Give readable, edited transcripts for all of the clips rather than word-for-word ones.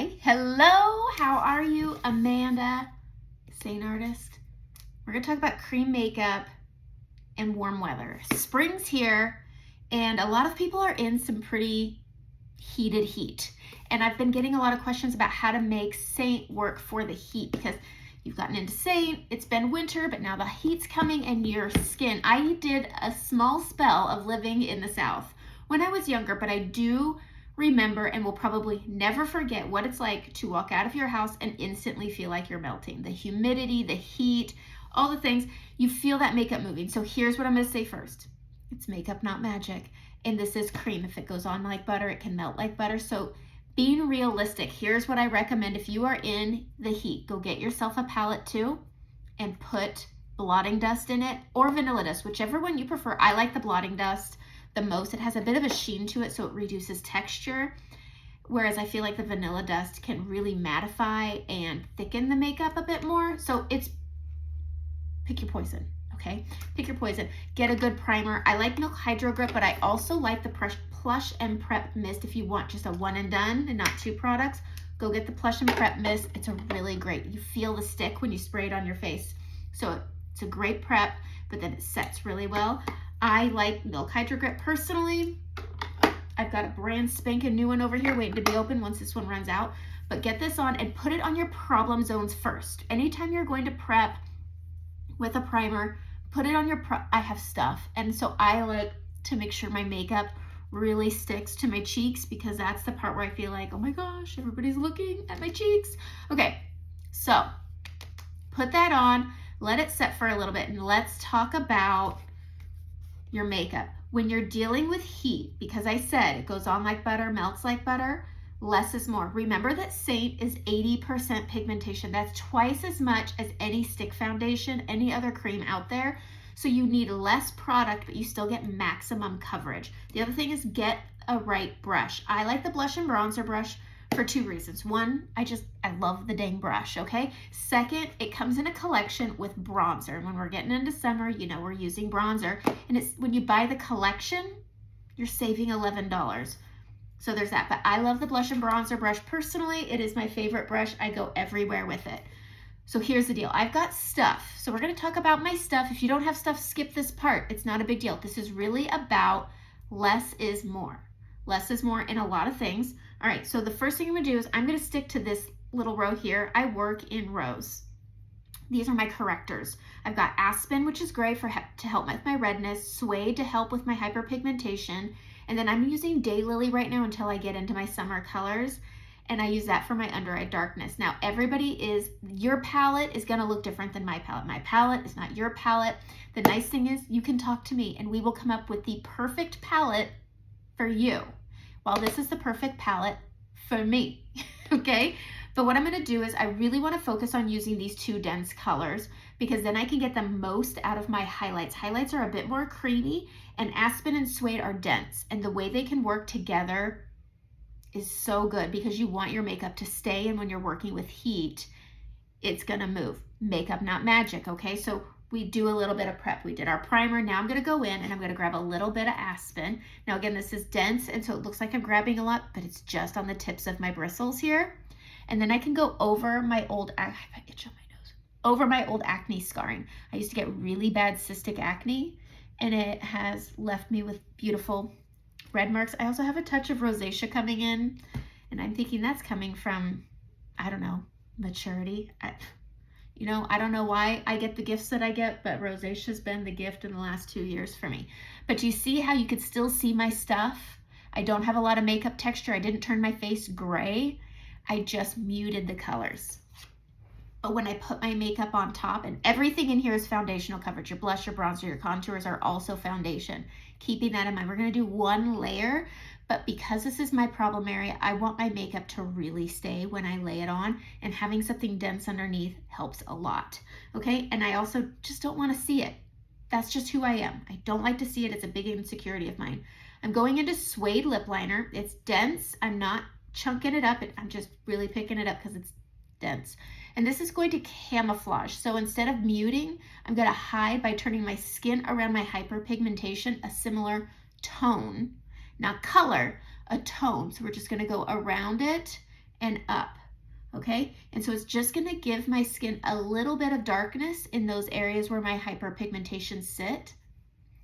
Hi, hello, how are you? Amanda, SEINT artist. We're gonna talk about cream makeup and warm weather. Spring's here, and a lot of people are in some pretty heated heat. And I've been getting a lot of questions about how to make SEINT work for the heat because you've gotten into SEINT, it's been winter, but now the heat's coming and your skin. I did a small spell of living in the South when I was younger, but I do remember and will probably never forget what it's like to walk out of your house and instantly feel like you're melting. The humidity, the heat, all the things, you feel that makeup moving. So here's what I'm gonna say first. It's makeup, not magic. And this is cream. If it goes on like butter, it can melt like butter. So being realistic, here's what I recommend. If you are in the heat, go get yourself a palette too and put blotting dust in it or vanilla dust, whichever one you prefer. I like the blotting dust the most. It has a bit of a sheen to it, so it reduces texture, whereas I feel like the vanilla dust can really mattify and thicken the makeup a bit more. So it's pick your poison, okay? Pick your poison. Get a good primer. I like Milk Hydro Grip, but I also like the Plush and Prep Mist. If you want just a one and done and not two products, go get the Plush and Prep Mist. It's a really great, you feel the stick when you spray it on your face. So it's a great prep, but then it sets really well. I like Milk Hydro Grip personally. I've got a brand spanking new one over here waiting to be open once this one runs out. But get this on and put it on your problem zones first. Anytime you're going to prep with a primer, put it on your, I have stuff. And so I like to make sure my makeup really sticks to my cheeks because that's the part where I feel like, oh my gosh, everybody's looking at my cheeks. Okay, so put that on, let it set for a little bit, and let's talk about your makeup. When you're dealing with heat, because I said it goes on like butter, melts like butter, less is more. Remember that SEINT is 80% pigmentation. That's twice as much as any stick foundation, any other cream out there. So you need less product, but you still get maximum coverage. The other thing is get a right brush. I like the blush and bronzer brush for two reasons. One, I love the dang brush, okay? Second, it comes in a collection with bronzer. And when we're getting into summer, you know we're using bronzer. And it's when you buy the collection, you're saving $11. So there's that. But I love the blush and bronzer brush personally. It is my favorite brush. I go everywhere with it. So here's the deal. I've got stuff. So we're going to talk about my stuff. If you don't have stuff, skip this part. It's not a big deal. This is really about less is more. Less is more in a lot of things. All right, so the first thing I'm gonna do is I'm gonna stick to this little row here. I work in rows. These are my correctors. I've got Aspen, which is great to help with my redness, Suede to help with my hyperpigmentation, and then I'm using Daylily right now until I get into my summer colors, and I use that for my under eye darkness. Now, your palette is gonna look different than my palette. My palette is not your palette. The nice thing is you can talk to me and we will come up with the perfect palette for you. Well, this is the perfect palette for me, okay? But what I'm gonna do is I really wanna focus on using these two dense colors because then I can get the most out of my highlights. Highlights are a bit more creamy and Aspen and Suede are dense. And the way they can work together is so good because you want your makeup to stay, and when you're working with heat, it's gonna move. Makeup, not magic, okay? So we do a little bit of prep. We did our primer. Now I'm gonna go in and I'm gonna grab a little bit of Aspen. Now again, this is dense and so it looks like I'm grabbing a lot, but it's just on the tips of my bristles here. And then I can go over my old, I have an itch on my nose, over my old acne scarring. I used to get really bad cystic acne and it has left me with beautiful red marks. I also have a touch of rosacea coming in and I'm thinking that's coming from, I don't know, maturity. I don't know why I get the gifts that I get, but rosacea's been the gift in the last 2 years for me. But you see how you could still see my stuff? I don't have a lot of makeup texture. I didn't turn my face gray. I just muted the colors. But when I put my makeup on top, and everything in here is foundational coverage. Your blush, your bronzer, your contours are also foundation. Keeping that in mind, we're gonna do one layer, but because this is my problem area, I want my makeup to really stay when I lay it on, and having something dense underneath helps a lot, okay? And I also just don't wanna see it. That's just who I am. I don't like to see it. It's a big insecurity of mine. I'm going into Suede lip liner. It's dense. I'm not chunking it up. I'm just really picking it up because it's dense. And this is going to camouflage. So instead of muting, I'm gonna hide by turning my skin around my hyperpigmentation a similar tone, not color, a tone. So we're just gonna go around it and up. Okay, and so it's just gonna give my skin a little bit of darkness in those areas where my hyperpigmentation sit,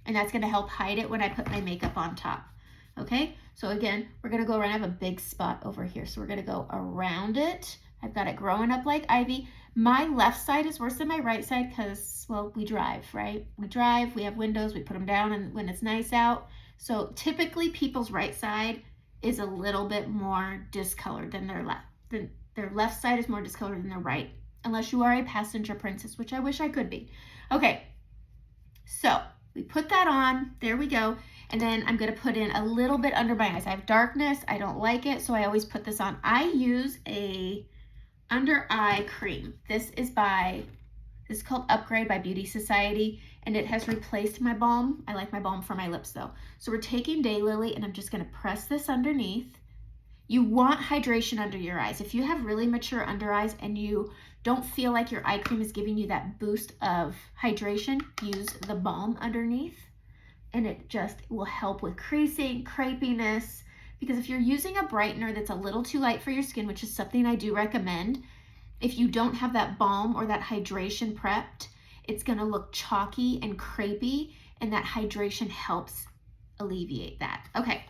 and that's gonna help hide it when I put my makeup on top. Okay, so again, we're gonna go around. I have a big spot over here, so we're gonna go around it. I've got it growing up like ivy. My left side is worse than my right side because, well, we drive, right? We drive, we have windows, we put them down and when it's nice out. So typically people's right side is a little bit more discolored than their left. Their left side is more discolored than their right, unless you are a passenger princess, which I wish I could be. Okay, so we put that on, there we go. And then I'm gonna put in a little bit under my eyes. I have darkness, I don't like it, so I always put this on. I use a under eye cream. This is called Upgrade by Beauty Society, and it has replaced my balm. I like my balm for my lips though. So we're taking Daylily, and I'm just gonna press this underneath. You want hydration under your eyes. If you have really mature under eyes and you don't feel like your eye cream is giving you that boost of hydration, use the balm underneath, and it just will help with creasing, crepiness, because if you're using a brightener that's a little too light for your skin, which is something I do recommend, if you don't have that balm or that hydration prepped, it's gonna look chalky and crepey, and that hydration helps alleviate that. Okay,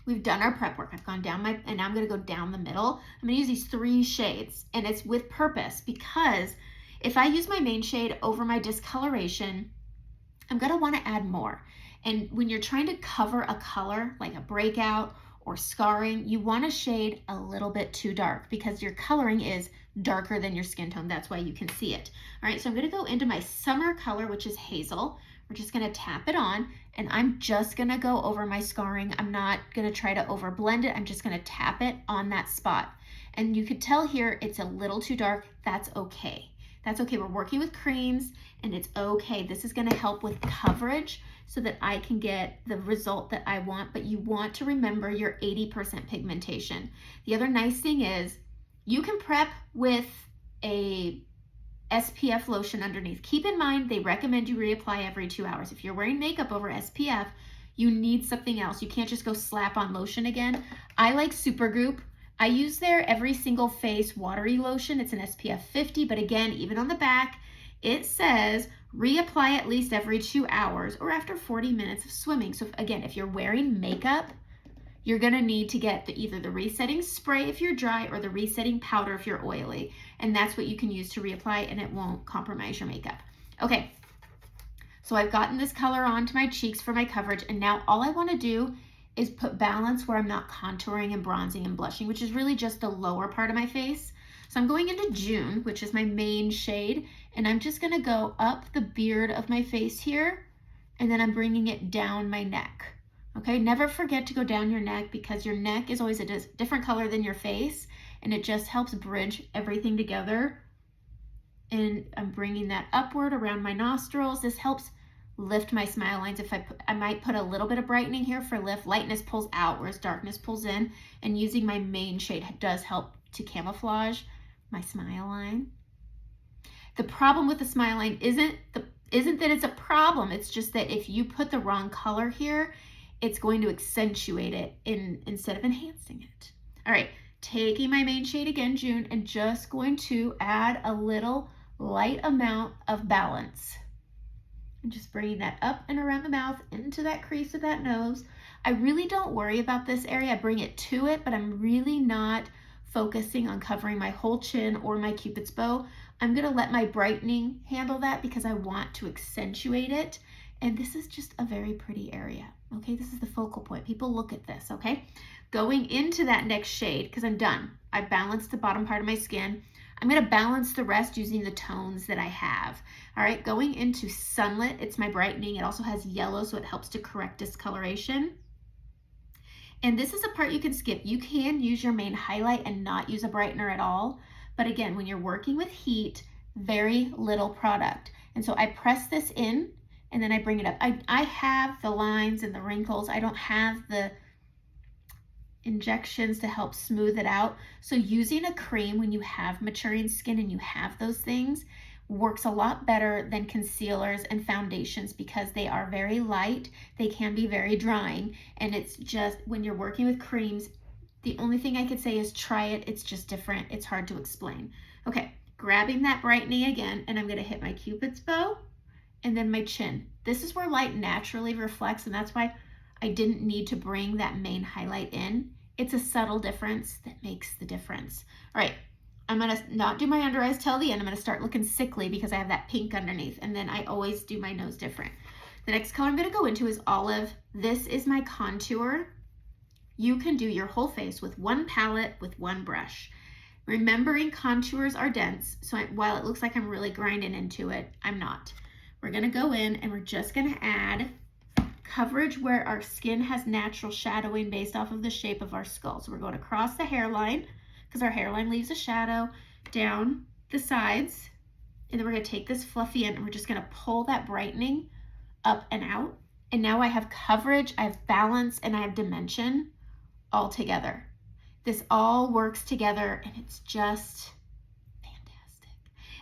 we've done our prep work. I've gone down and now I'm gonna go down the middle. I'm gonna use these 3 shades, and it's with purpose because if I use my main shade over my discoloration, I'm gonna wanna add more. And when you're trying to cover a color, like a breakout or scarring, you want a shade a little bit too dark because your coloring is darker than your skin tone. That's why you can see it. All right, so I'm gonna go into my summer color, which is Hazel. We're just gonna tap it on, and I'm just gonna go over my scarring. I'm not gonna try to over blend it. I'm just gonna tap it on that spot. And you could tell here it's a little too dark. That's okay. That's okay. We're working with creams, and it's okay. This is gonna help with coverage so that I can get the result that I want, but you want to remember your 80% pigmentation. The other nice thing is you can prep with a SPF lotion underneath. Keep in mind, they recommend you reapply every 2 hours. If you're wearing makeup over SPF, you need something else. You can't just go slap on lotion again. I like Supergoop. I use their every single face watery lotion. It's an SPF 50, but again, even on the back, it says reapply at least every 2 hours or after 40 minutes of swimming. So again, if you're wearing makeup, you're gonna need to get either the resetting spray if you're dry or the resetting powder if you're oily. And that's what you can use to reapply, and it won't compromise your makeup. Okay, so I've gotten this color onto my cheeks for my coverage, and now all I wanna do is put balance where I'm not contouring and bronzing and blushing, which is really just the lower part of my face. So I'm going into June, which is my main shade, and I'm just gonna go up the beard of my face here, and then I'm bringing it down my neck. Okay, never forget to go down your neck because your neck is always a different color than your face, and it just helps bridge everything together. And I'm bringing that upward around my nostrils. This helps lift my smile lines. If I might put a little bit of brightening here for lift. Lightness pulls out, whereas darkness pulls in. And using my main shade does help to camouflage my smile line. The problem with the smile line isn't that it's a problem. It's just that if you put the wrong color here, it's going to accentuate it instead of enhancing it. All right, taking my main shade again, June, and just going to add a little light amount of balance. And just bringing that up and around the mouth into that crease of that nose. I really don't worry about this area. I bring it to it, but I'm really not focusing on covering my whole chin or my Cupid's bow. I'm gonna let my brightening handle that because I want to accentuate it. And this is just a very pretty area, okay? This is the focal point. People look at this, okay? Going into that next shade, because I'm done. I balanced the bottom part of my skin. I'm gonna balance the rest using the tones that I have. All right, going into Sunlit, it's my brightening. It also has yellow, so it helps to correct discoloration. And this is a part you can skip. You can use your main highlight and not use a brightener at all. But again, when you're working with heat, very little product. And so I press this in, and then I bring it up. I have the lines and the wrinkles. I don't have the injections to help smooth it out. So using a cream when you have maturing skin and you have those things works a lot better than concealers and foundations because they are very light. They can be very drying. And it's just when you're working with creams, The only thing I could say is try it. It's just different. It's hard to explain. Okay, grabbing that brightening again, and I'm gonna hit my Cupid's bow and then my chin. This is where light naturally reflects, and that's why I didn't need to bring that main highlight in. It's a subtle difference that makes the difference. All right, I'm gonna not do my under eyes till the end. I'm gonna start looking sickly because I have that pink underneath, and then I always do my nose different. The next color I'm gonna go into is olive. This is my contour. You can do your whole face with one palette, with one brush. Remembering contours are dense, so while it looks like I'm really grinding into it, I'm not. We're gonna go in and we're just gonna add coverage where our skin has natural shadowing based off of the shape of our skull. So we're going across the hairline because our hairline leaves a shadow, down the sides, and then we're gonna take this fluffy end and we're just gonna pull that brightening up and out. And now I have coverage, I have balance, and I have dimension all together. This all works together and it's just fantastic.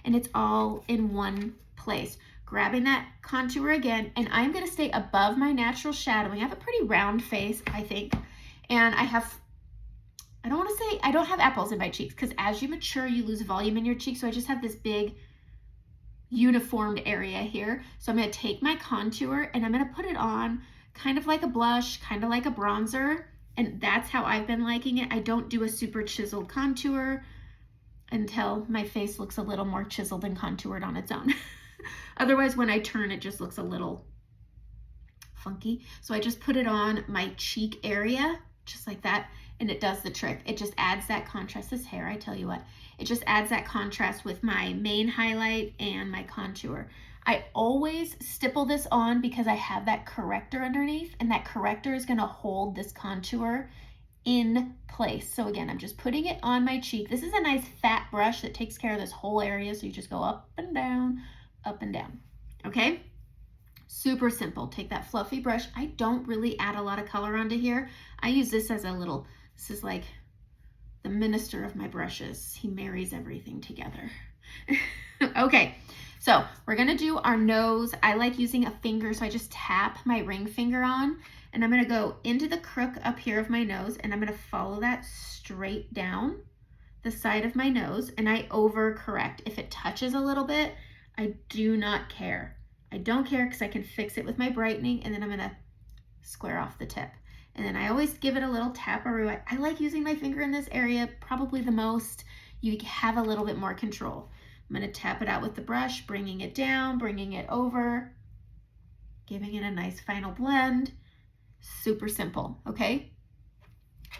And it's all in one place. Grabbing that contour again, and I'm gonna stay above my natural shadowing. I have a pretty round face, I think. And I don't have apples in my cheeks because as you mature, you lose volume in your cheeks. So I just have this big uniformed area here. So I'm gonna take my contour and I'm gonna put it on kind of like a blush, kind of like a bronzer. And that's how I've been liking it. I don't do a super chiseled contour until my face looks a little more chiseled and contoured on its own. Otherwise, when I turn, it just looks a little funky. So I just put it on my cheek area, just like that, and it does the trick. It just adds that contrast. This hair, I tell you what, it just adds that contrast with my main highlight and my contour. I always stipple this on because I have that corrector underneath, and that corrector is gonna hold this contour in place. So again, I'm just putting it on my cheek. This is a nice fat brush that takes care of this whole area. So you just go up and down, okay? Super simple. Take that fluffy brush. I don't really add a lot of color onto here. I use this as a little, this is like the minister of my brushes. He marries everything together. Okay, so we're gonna do our nose. I like using a finger, so I just tap my ring finger on, and I'm gonna go into the crook up here of my nose, and I'm gonna follow that straight down the side of my nose, and I overcorrect. If it touches a little bit, I do not care. I don't care because I can fix it with my brightening, and then I'm gonna square off the tip. And then I always give it a little tap-a-roo. I like using my finger in this area probably the most. You have a little bit more control. I'm gonna tap it out with the brush, bringing it down, bringing it over, giving it a nice final blend. Super simple, okay?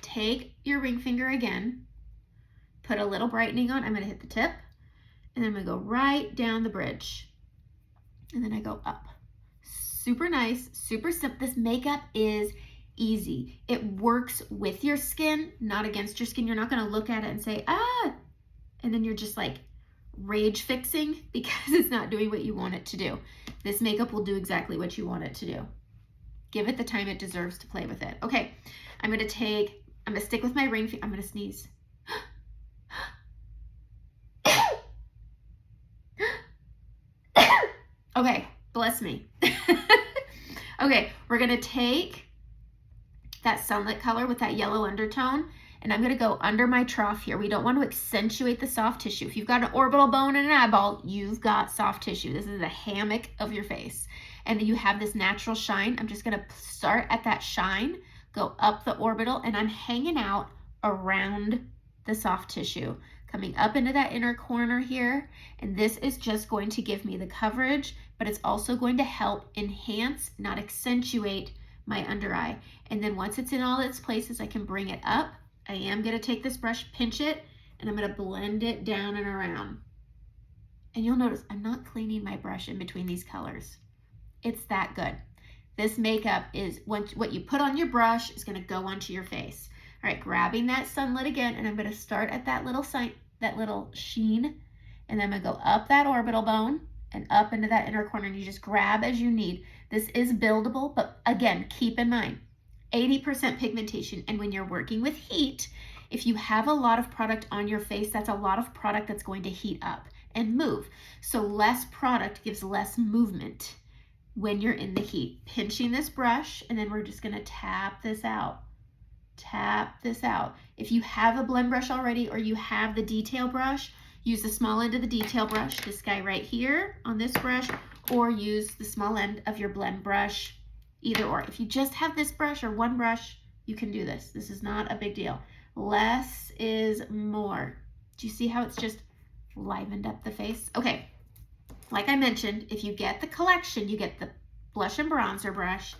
Take your ring finger again, put a little brightening on. I'm gonna hit the tip, and then I'm gonna go right down the bridge. And then I go up. Super nice, super simple. This makeup is easy. It works with your skin, not against your skin. You're not gonna look at it and say, ah, and then you're just like rage fixing because it's not doing what you want it to do. This makeup will do exactly what you want it to do. Give it the time it deserves to play with it. Okay, I'm gonna stick with my ring finger. I'm gonna sneeze. Okay, bless me. Okay, we're gonna take that sunlit color with that yellow undertone, and I'm gonna go under my trough here. We don't want to accentuate the soft tissue. If you've got an orbital bone and an eyeball, you've got soft tissue. This is the hammock of your face. And you have this natural shine. I'm just gonna start at that shine, go up the orbital, and I'm hanging out around the soft tissue, coming up into that inner corner here. And this is just going to give me the coverage, but it's also going to help enhance, not accentuate, my under eye. And then once it's in all its places, I can bring it up. I am gonna take this brush, pinch it, and I'm gonna blend it down and around. And you'll notice I'm not cleaning my brush in between these colors. It's that good. This makeup is what you put on your brush is gonna go onto your face. All right, grabbing that sunlit again, and I'm gonna start at that little sheen, and then I'm gonna go up that orbital bone and up into that inner corner, and you just grab as you need. This is buildable, but again, keep in mind, 80% pigmentation, and when you're working with heat, if you have a lot of product on your face, that's a lot of product that's going to heat up and move. So less product gives less movement when you're in the heat. Pinching this brush, and then we're just gonna tap this out. tap this out. If you have a blend brush already or you have the detail brush, use the small end of the detail brush, this guy right here on this brush, or use the small end of your blend brush, either or. If you just have this brush or one brush, you can do this. This is not a big deal. Less is more. Do you see how it's just livened up the face? Okay, like I mentioned, if you get the collection, you get the blush and bronzer brush,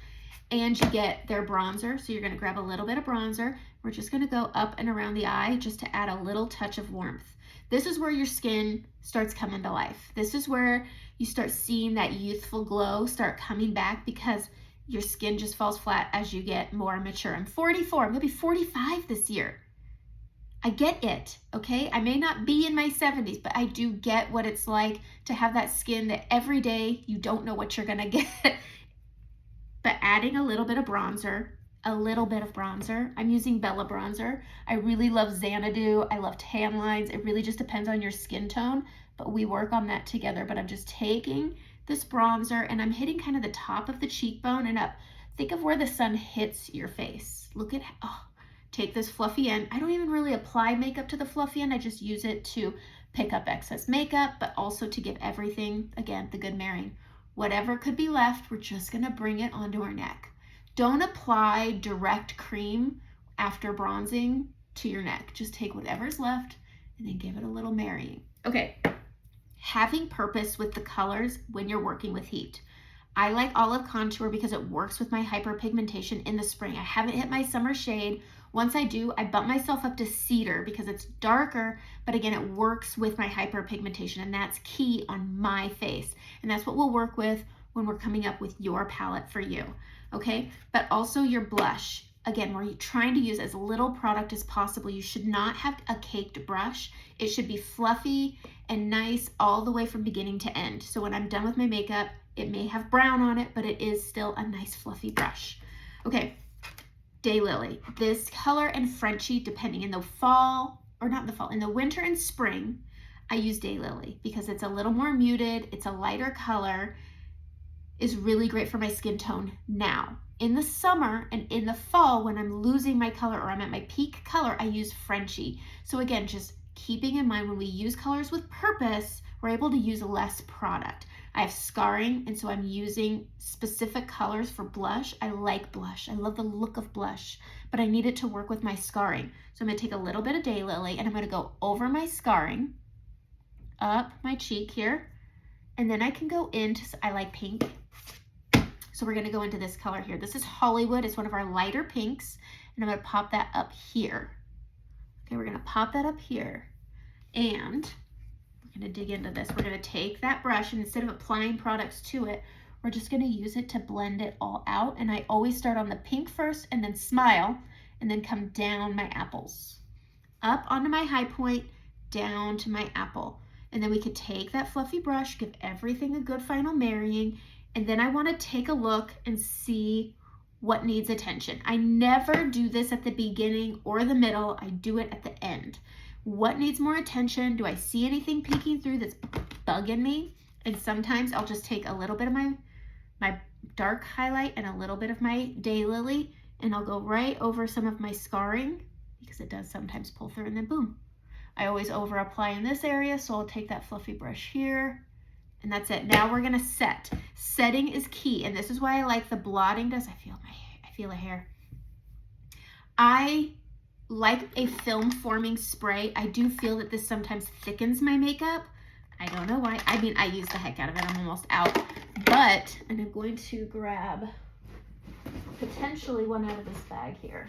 and you get their bronzer. So you're gonna grab a little bit of bronzer. We're just gonna go up and around the eye just to add a little touch of warmth. This is where your skin starts coming to life. This is where you start seeing that youthful glow start coming back, because your skin just falls flat as you get more mature. I'm 44, I'm gonna be 45 this year. I get it, okay? I may not be in my 70s, but I do get what it's like to have that skin that every day you don't know what you're gonna get. But adding a little bit of bronzer, I'm using Bella bronzer. I really love Xanadu, I love tan lines. It really just depends on your skin tone, but we work on that together. But I'm just taking this bronzer and I'm hitting kind of the top of the cheekbone and up. Think of where the sun hits your face. Look at, oh, take this fluffy end. I don't even really apply makeup to the fluffy end. I just use it to pick up excess makeup, but also to give everything, again, the good marrying. Whatever could be left, we're just gonna bring it onto our neck. Don't apply direct cream after bronzing to your neck. Just take whatever's left and then give it a little marrying. Okay, having purpose with the colors when you're working with heat. I like olive contour because it works with my hyperpigmentation in the spring. I haven't hit my summer shade. Once I do, I bump myself up to cedar because it's darker, but again, it works with my hyperpigmentation, and that's key on my face. And that's what we'll work with when we're coming up with your palette for you, okay? But also your blush. Again, we're trying to use as little product as possible. You should not have a caked brush. It should be fluffy and nice all the way from beginning to end. So when I'm done with my makeup, it may have brown on it, but it is still a nice fluffy brush. Okay. Daylily. This color and Frenchie, depending in the fall, or not in the fall, in the winter and spring, I use Daylily because it's a little more muted, it's a lighter color, is really great for my skin tone now. In the summer and in the fall, when I'm losing my color or I'm at my peak color, I use Frenchie. So again, just keeping in mind when we use colors with purpose, we're able to use less product. I have scarring, and so I'm using specific colors for blush. I like blush. I love the look of blush, but I need it to work with my scarring. So I'm gonna take a little bit of Daylily and I'm gonna go over my scarring, up my cheek here, and then I can go into, I like pink. So we're gonna go into this color here. This is Hollywood. It's one of our lighter pinks, and I'm gonna pop that up here. Okay, we're gonna pop that up here, and we're gonna dig into this. We're gonna take that brush, and instead of applying products to it, we're just gonna use it to blend it all out. And I always start on the pink first and then smile, and then come down my apples. Up onto my high point, down to my apple. And then we could take that fluffy brush, give everything a good final marrying, and then I wanna take a look and see what needs attention. I never do this at the beginning or the middle, I do it at the end. What needs more attention? Do I see anything peeking through that's bugging me? And sometimes I'll just take a little bit of my dark highlight and a little bit of my Daylily, and I'll go right over some of my scarring, because it does sometimes pull through, and then boom. I always over apply in this area, so I'll take that fluffy brush here, and that's it. Now we're gonna set. Setting is key, and this is why I like the blotting dust. I feel a hair. I like a film forming spray. I do feel that this sometimes thickens my makeup. I don't know why. I mean, I use the heck out of it. I'm almost out, but, and I'm going to grab potentially one out of this bag here.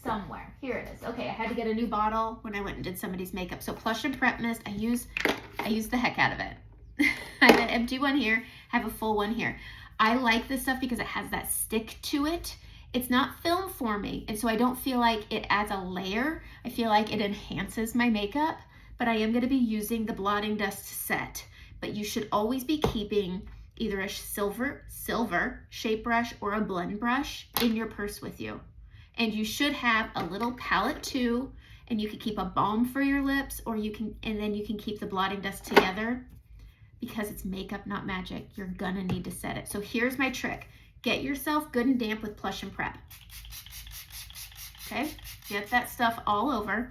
Somewhere. Here it is. Okay, I had to get a new bottle when I went and did somebody's makeup. So Plush and Prep Mist, I use the heck out of it. I have an empty one here, I have a full one here. I like this stuff because it has that stick to it. It's not film forming, and so I don't feel like it adds a layer. I feel like it enhances my makeup, but I am going to be using the blotting dust set. But you should always be keeping either a silver shape brush or a blend brush in your purse with you. And you should have a little palette too, and you can keep a balm for your lips, or you can, and then you can keep the blotting dust together, because it's makeup, not magic. You're gonna need to set it. So here's my trick. Get yourself good and damp with Plush and Prep. okay? Get that stuff all over.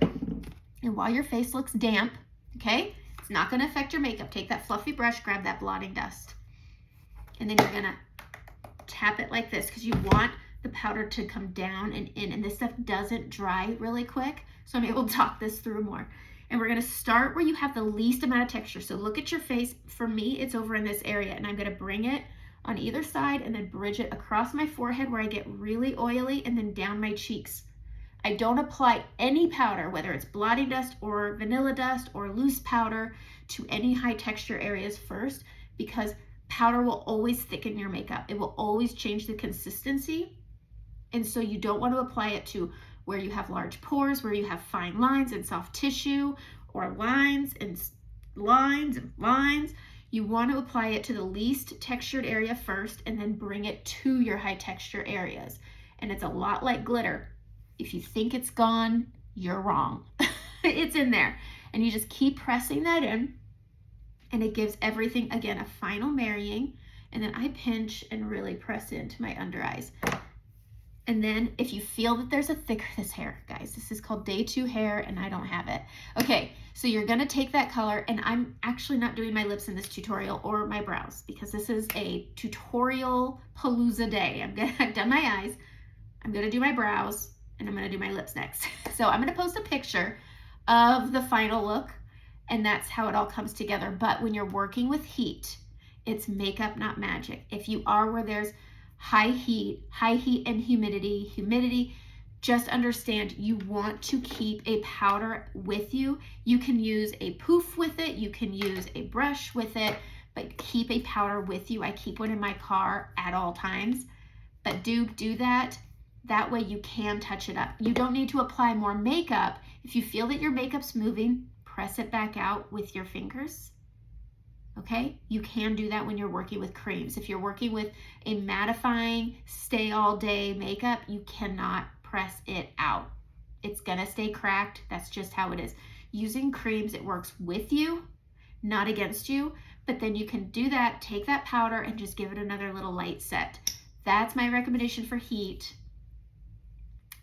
And while your face looks damp, okay, it's not gonna affect your makeup. Take that fluffy brush, grab that blotting dust. And then you're gonna tap it like this because you want the powder to come down and in, and this stuff doesn't dry really quick, so I'm able to talk this through more. And we're gonna start where you have the least amount of texture. So look at your face. For me, it's over in this area, and I'm gonna bring it on either side and then bridge it across my forehead where I get really oily, and then down my cheeks. I don't apply any powder, whether it's blotting dust or vanilla dust or loose powder, to any high texture areas first, because powder will always thicken your makeup. It will always change the consistency. And so you don't want to apply it to where you have large pores, where you have fine lines and soft tissue, or lines and lines. You want to apply it to the least textured area first and then bring it to your high texture areas. And it's a lot like glitter. If you think it's gone, you're wrong. It's in there. And you just keep pressing that in, and it gives everything, again, a final marrying. And then I pinch and really press into my under eyes. And then if you feel that there's a thicker, this hair, guys, this is called day 2 hair, and I don't have it. Okay, so you're gonna take that color, and I'm actually not doing my lips in this tutorial or my brows because this is a tutorial palooza day. I've done my eyes, I'm gonna do my brows, and I'm gonna do my lips next. So I'm gonna post a picture of the final look, and that's how it all comes together. But when you're working with heat, it's makeup, not magic. If you are where there's high heat and humidity, just understand you want to keep a powder with you. You can use a poof with it, you can use a brush with it, but keep a powder with you. I keep one in my car at all times, but do that. That way you can touch it up. You don't need to apply more makeup. If you feel that your makeup's moving, press it back out with your fingers. Okay, you can do that when you're working with creams. If you're working with a mattifying, stay all day makeup, you cannot press it out. It's gonna stay cracked. That's just how it is. Using creams, it works with you, not against you, but then you can do that, take that powder and just give it another little light set. That's my recommendation for heat.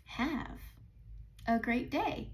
Have a great day.